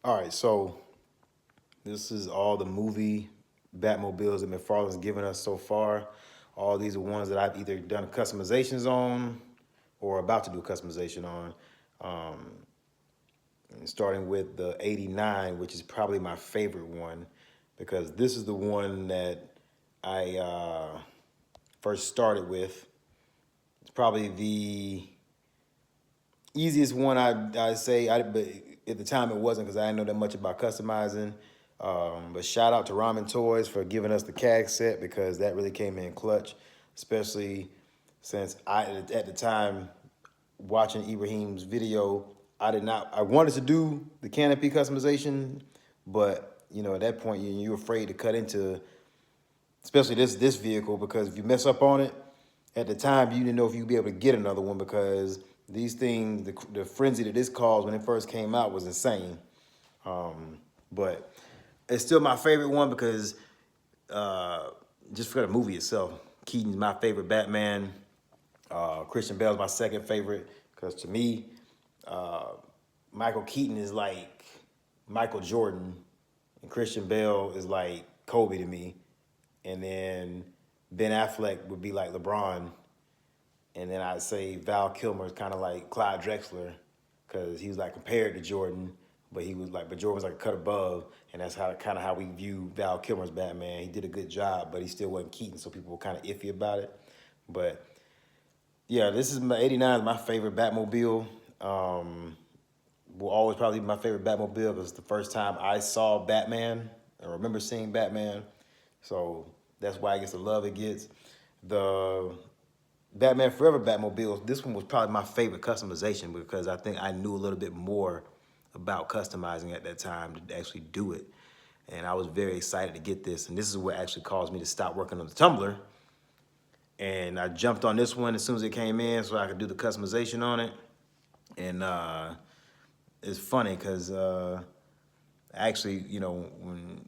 All right, so this is all the movie Batmobiles that McFarlane's given us so far. All these are ones that I've either done customizations on or about to do customization on. Um, and starting with the 89, which is probably my favorite one because this is the one that I first started with. It's probably the easiest one I say. But at the time it wasn't because I didn't know that much about customizing. But shout out to Ramen Toys for giving us the CAG set because that really came in clutch, especially since I at the time watching Ibrahim's video, I did not. I wanted to do the canopy customization, but you know at that point you're afraid to cut into, especially this vehicle because if you mess up on it, at the time you didn't know if you'd be able to get another one because these things, the frenzy that this caused when it first came out was insane. But it's still my favorite one because uh, just for the movie itself, Keaton's my favorite Batman. Christian Bale's my second favorite because to me, uh, Michael Keaton is like Michael Jordan, and Christian Bale is like Kobe to me, and then Ben Affleck would be like LeBron, and then I'd say Val Kilmer is kind of like Clyde Drexler because he was like compared to Jordan, but he was like, but Jordan was like a cut above, and that's how kind of how we view Val Kilmer's Batman. He did a good job, but he still wasn't Keaton, so people were kind of iffy about it. But yeah, this is my 89 is my favorite Batmobile. Will always probably be my favorite Batmobile because it's the first time I saw Batman. I remember seeing Batman. So that's why I guess the love it gets. The Batman Forever Batmobile, this one was probably my favorite customization because I think I knew a little bit more about customizing at that time to actually do it. And I was very excited to get this. And this is what actually caused me to stop working on the Tumbler. And I jumped on this one as soon as it came in so I could do the customization on it. And it's funny because actually, you know, when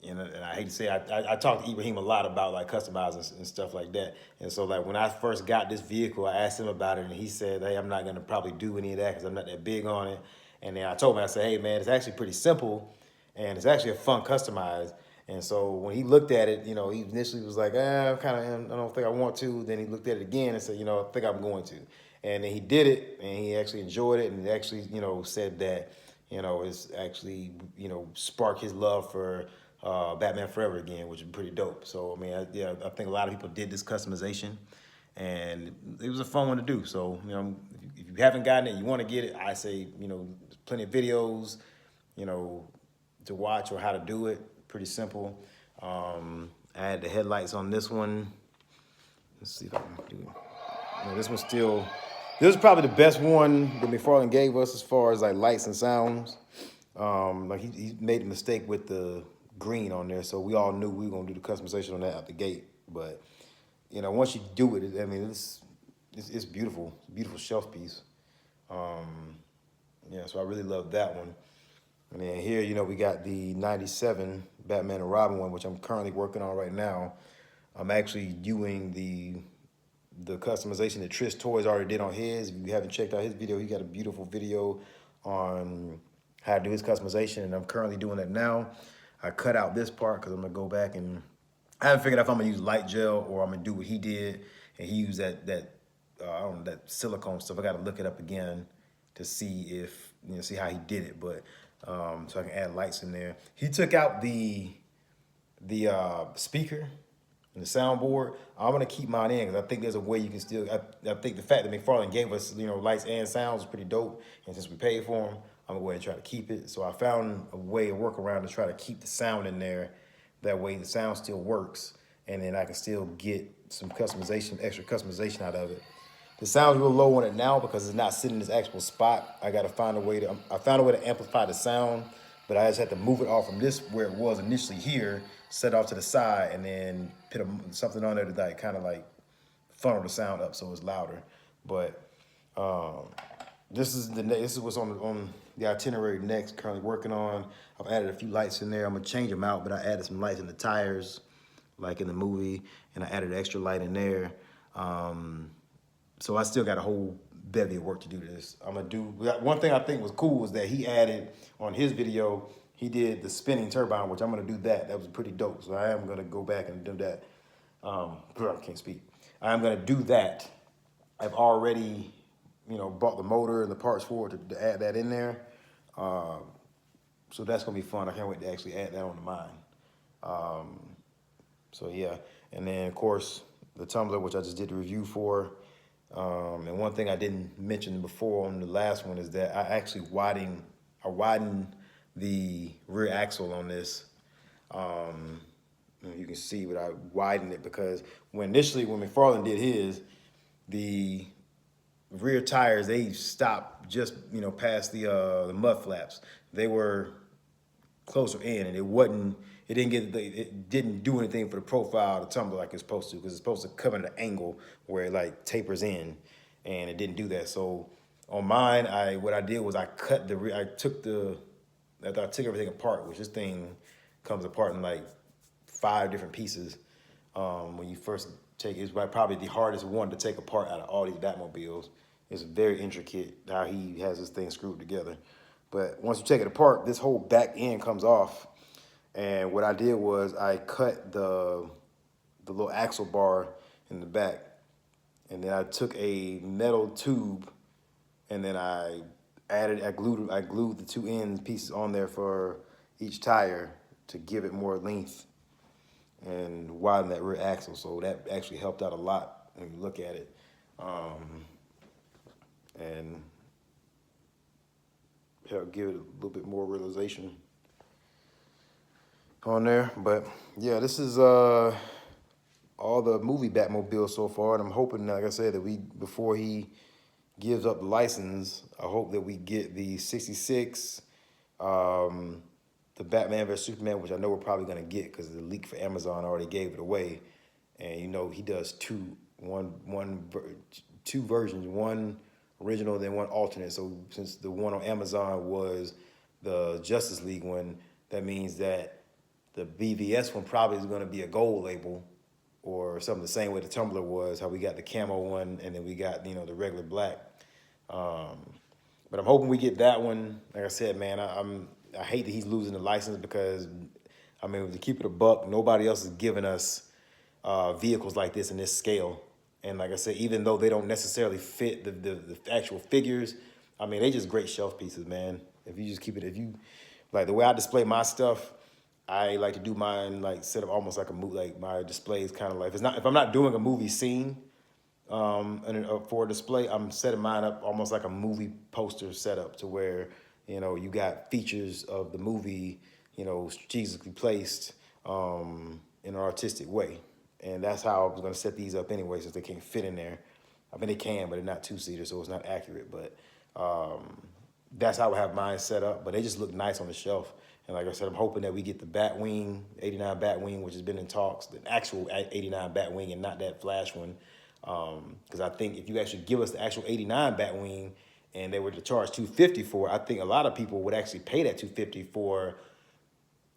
and I hate to say I talked to Ibrahim a lot about like customizing and stuff like that. And so like when I first got this vehicle, I asked him about it, and he said, "Hey, I'm not gonna probably do any of that because I'm not that big on it." And then I told him, I said, "Hey, man, it's actually pretty simple, and it's actually a fun customize." And so when he looked at it, you know, he initially was like, I don't think I want to." Then he looked at it again and said, "You know, I think I'm going to." And then he did it, and he actually enjoyed it, and actually, you know, said that, you know, it's actually, you know, sparked his love for Batman Forever again, which is pretty dope. So I mean, I think a lot of people did this customization, and it was a fun one to do. So you know, if you haven't gotten it, you want to get it. I say, you know, there's plenty of videos, you know, to watch or how to do it. Pretty simple. I had the headlights on this one. Let's see if I can do it. You know, this one's still. This is probably the best one that McFarlane gave us as far as like lights and sounds. Like he made a mistake with the green on there, so we all knew we were gonna do the customization on that out the gate. But you know, once you do it, I mean, it's beautiful, beautiful shelf piece. Yeah, so I really love that one. And then here, you know, we got the '97 Batman and Robin one, which I'm currently working on right now. I'm actually doing the customization that Trish Toys already did on his. If you haven't checked out his video, he got a beautiful video on how to do his customization, and I'm currently doing that now. I cut out this part because I'm gonna go back and I haven't figured out if I'm gonna use light gel or I'm gonna do what he did, and he used that I don't know, that silicone stuff. I got to look it up again to see if you know see how he did it, but so I can add lights in there. He took out the speaker and the soundboard. I'm gonna keep mine in because I think there's a way you can still. I think the fact that McFarlane gave us, you know, lights and sounds is pretty dope, and since we paid for them, I'm gonna go ahead and try to keep it. So I found a way, a workaround to try to keep the sound in there. That way the sound still works, and then I can still get some customization, extra customization out of it. The sound's real low on it now because it's not sitting in its actual spot. I found a way to amplify the sound, but I just had to move it off from this where it was initially here, set off to the side, and then put something on there to like kind of like funnel the sound up so it's louder. But this is what's on the itinerary next. Currently working on. I've added a few lights in there. I'm gonna change them out, but I added some lights in the tires, like in the movie, and I added an extra light in there. So I still got a whole bevy of work to do this. I'm gonna do one thing I think was cool was that he added on his video. He did the spinning turbine, which I'm gonna do that. That was pretty dope. So I am gonna go back and do that. I can't speak. I am gonna do that. I've already, bought the motor and the parts for it to add that in there. So that's gonna be fun. I can't wait to actually add that onto mine. So yeah, and then of course the Tumbler, which I just did the review for. And one thing I didn't mention before on the last one is that I actually widened the rear axle on this. You can see, but I widened it because when Mcfarlane did his, the rear tires, they stopped just past the mud flaps. They were closer in, and it didn't do anything for the profile of the Tumbler like it's supposed to, because it's supposed to come at an angle where it like tapers in, and it didn't do that. So on mine, what I did was I cut the rear. After I took everything apart, which this thing comes apart in like 5 different pieces. When you first take it, it's probably the hardest one to take apart out of all these Batmobiles. It's very intricate how he has this thing screwed together. But once you take it apart, this whole back end comes off. And what I did was I cut the little axle bar in the back, and then I took a metal tube, and then I glued the 2 ends pieces on there for each tire to give it more length and widen that rear axle. So that actually helped out a lot when you look at it. And help give it a little bit more realization on there. But yeah, this is all the movie Batmobile so far, and I'm hoping, like I said, that before he gives up the license, I hope that we get the 66, the Batman vs Superman, which I know we're probably gonna get because the leak for Amazon already gave it away. And he does two versions, one original, then one alternate. So since the one on Amazon was the Justice League one, that means that the BVS one probably is going to be a gold label or something the same way the Tumbler was, how we got the camo one and then we got, the regular black. But I'm hoping we get that one. Like I said, man, I hate that he's losing the license because, to keep it a buck, nobody else is giving us vehicles like this in this scale. And like I said, even though they don't necessarily fit the actual figures, they just great shelf pieces, man. If you just keep it, like the way I display my stuff, I like to do mine like set up almost like a movie. Like my display is kind of like, if I'm not doing a movie scene for a display, I'm setting mine up almost like a movie poster setup to where you got features of the movie, strategically placed in an artistic way. And that's how I was going to set these up anyway, since they can't fit in there. They can, but they're not 2-seater, so it's not accurate. But that's how I have mine set up. But they just look nice on the shelf. And like I said, I'm hoping that we get the Batwing, 89 Batwing, which has been in talks, the actual 89 Batwing and not that Flash one. Because I think if you actually give us the actual 89 Batwing and they were to charge $250 for it, I think a lot of people would actually pay that $250 for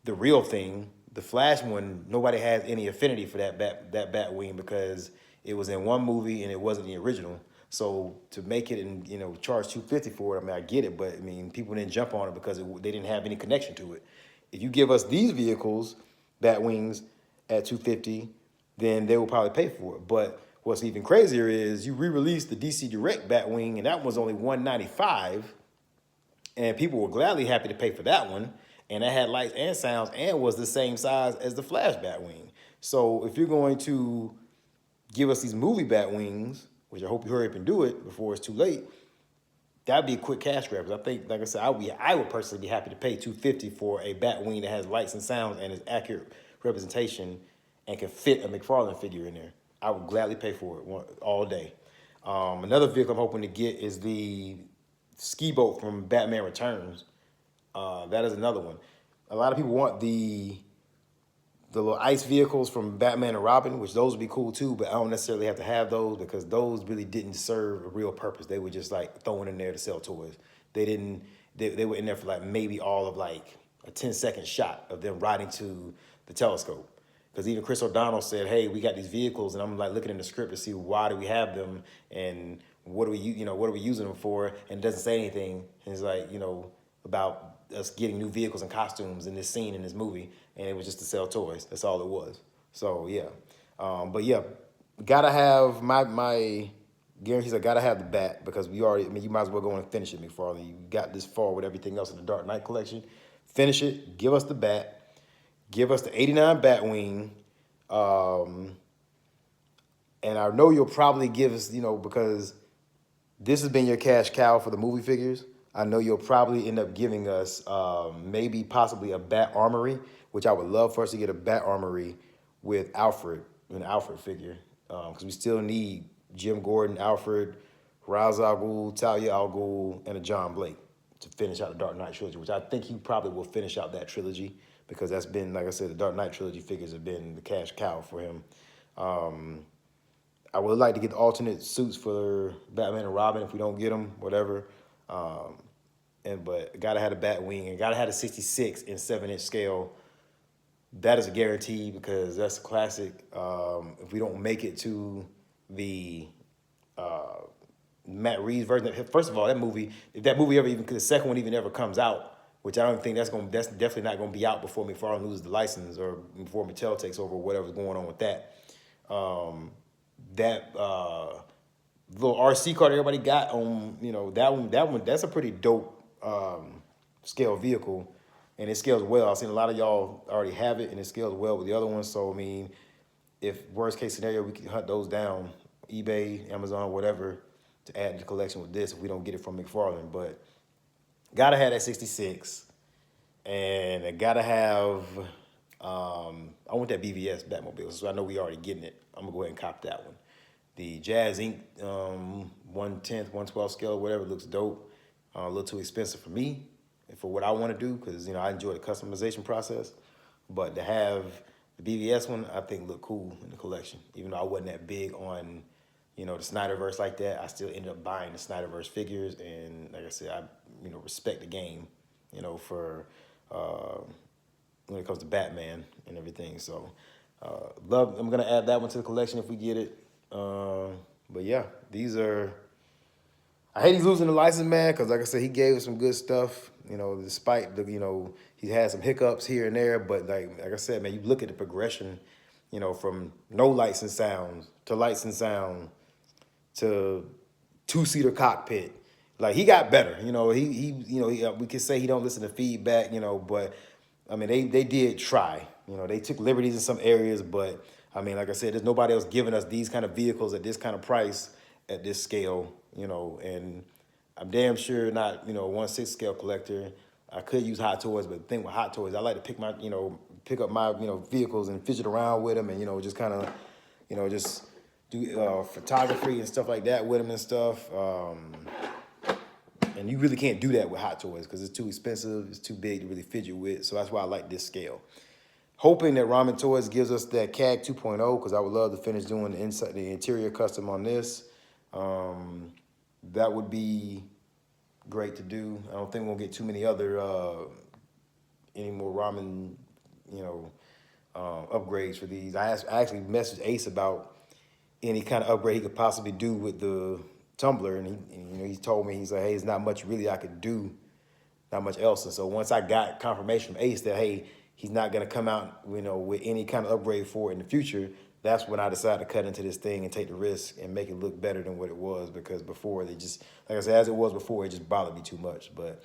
the real thing. The Flash one, nobody has any affinity for that Batwing because it was in one movie and it wasn't the original. So to make it and charge $250 for it, I get it, but people didn't jump on it because they didn't have any connection to it. If you give us these vehicles, Batwings, at $250, then they will probably pay for it. But what's even crazier is you re-released the DC Direct Batwing, and that was only $195, and people were gladly happy to pay for that one. And that had lights and sounds and was the same size as the Flash Batwing. So if you're going to give us these movie Batwings, which I hope you hurry up and do it before it's too late, that'd be a quick cash grab. I think, like I said, I would personally be happy to pay $250 for a Batwing that has lights and sounds and is accurate representation and can fit a Mcfarlane figure in there. I would gladly pay for it all day. Another vehicle I'm hoping to get is the ski boat from Batman Returns. That is another one. A lot of people want the little ice vehicles from Batman and Robin, which those would be cool too, but I don't necessarily have to have those because those really didn't serve a real purpose. They were just like thrown in there to sell toys. They were in there for like maybe all of like a 10-second shot of them riding to the telescope. Because even Chris O'Donnell said, hey, we got these vehicles, and I'm like looking in the script to see why do we have them, and what are we, what are we using them for? And it doesn't say anything. And it's like, about us getting new vehicles and costumes in this scene in this movie, and it was just to sell toys. That's all it was. So yeah, but yeah, gotta have my guarantees. I gotta have the bat because we already. I mean, you might as well go and finish it, McFarlane. You got this far with everything else in the Dark Knight collection. Finish it. Give us the bat. Give us the '89 Batwing. And I know you'll probably give us, because this has been your cash cow for the movie figures. I know you'll probably end up giving us maybe possibly a Bat Armory, which I would love for us to get a Bat Armory with Alfred, an Alfred figure, because we still need Jim Gordon, Alfred, Ra's al Ghul, Talia al Ghul, and a John Blake to finish out the Dark Knight trilogy, which I think he probably will finish out that trilogy because that's been, like I said, the Dark Knight trilogy figures have been the cash cow for him. I would like to get the alternate suits for Batman and Robin if we don't get them, whatever. But gotta have a Batwing and gotta have a 66 in 7-inch scale. That is a guarantee because that's a classic. If we don't make it to the Matt Reeves version, first of all, that movie, if that movie ever even, the second one even ever comes out, which I don't think that's definitely not gonna be out before McFarlane loses the license or before Mattel takes over, whatever's going on with that. That little RC car that everybody got on, that one, that's a pretty dope scale vehicle, and it scales well. I've seen a lot of y'all already have it, and it scales well with the other ones. So I mean, if worst case scenario, we can hunt those down, eBay, Amazon, whatever, to add to the collection with this if we don't get it from McFarlane. But gotta have that 66, and I gotta have. I want that BVS Batmobile, so I know we already getting it. I'm gonna go ahead and cop that one. The Jazz Inc. 1/10, 1/12 scale, whatever, looks dope. A little too expensive for me and for what I want to do because I enjoy the customization process. But to have the BVS one, I think look cool in the collection. Even though I wasn't that big on, the Snyderverse like that, I still ended up buying the Snyderverse figures. And like I said, I respect the game, for when it comes to Batman and everything. So I'm gonna add that one to the collection if we get it. But yeah, these are. I hate he's losing the license, man, because like I said, he gave us some good stuff. Despite the he had some hiccups here and there, but like I said, man, you look at the progression, from no lights and sound to lights and sound to 2-seater cockpit. Like he got better. We could say he don't listen to feedback, but I mean they did try. They took liberties in some areas, but I mean, like I said, there's nobody else giving us these kind of vehicles at this kind of price, at this scale, and I'm damn sure not, 1/6 scale collector. I could use Hot Toys, but the thing with Hot Toys, I like to pick up my, vehicles and fidget around with them and, just kind of, just do photography and stuff like that with them and stuff. And you really can't do that with Hot Toys because it's too expensive, it's too big to really fidget with. So that's why I like this scale. Hoping that Ramen Toys gives us that CAG 2.0 because I would love to finish doing the interior custom on this. That would be great to do. I don't think we'll get too many other any more ramen, upgrades for these. I actually messaged Ace about any kind of upgrade he could possibly do with the Tumbler, and he told me, he's like, hey, there's not much really I could do, not much else. And so once I got confirmation from Ace that hey, he's not gonna come out, with any kind of upgrade for it in the future, that's when I decided to cut into this thing and take the risk and make it look better than what it was. Because before they just, like I said, as it was before, it just bothered me too much. But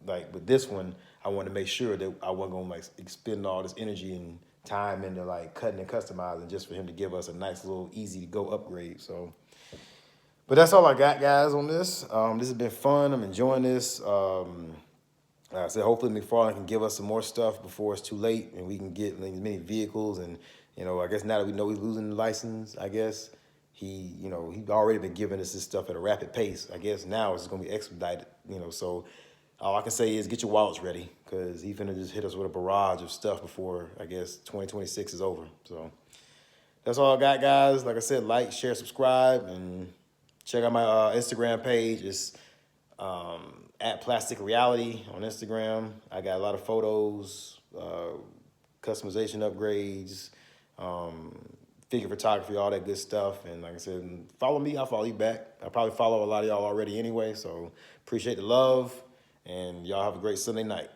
like with this one, I wanted to make sure that I wasn't gonna expend all this energy and time into cutting and customizing just for him to give us a nice little easy to go upgrade. So, but that's all I got, guys, on this. This has been fun. I'm enjoying this. Like I said, hopefully McFarlane can give us some more stuff before it's too late and we can get as many vehicles. And, I guess now that we know he's losing the license, I guess he's already been giving us this stuff at a rapid pace. I guess now it's going to be expedited, so all I can say is get your wallets ready because he's going to just hit us with a barrage of stuff before, I guess, 2026 is over. So that's all I got, guys. Like I said, like, share, subscribe, and check out my Instagram page. It's at Plastic Reality on Instagram. I got a lot of photos, customization upgrades, figure photography, all that good stuff. And like I said, follow me, I'll follow you back. I probably follow a lot of y'all already anyway, so appreciate the love, and y'all have a great Sunday night.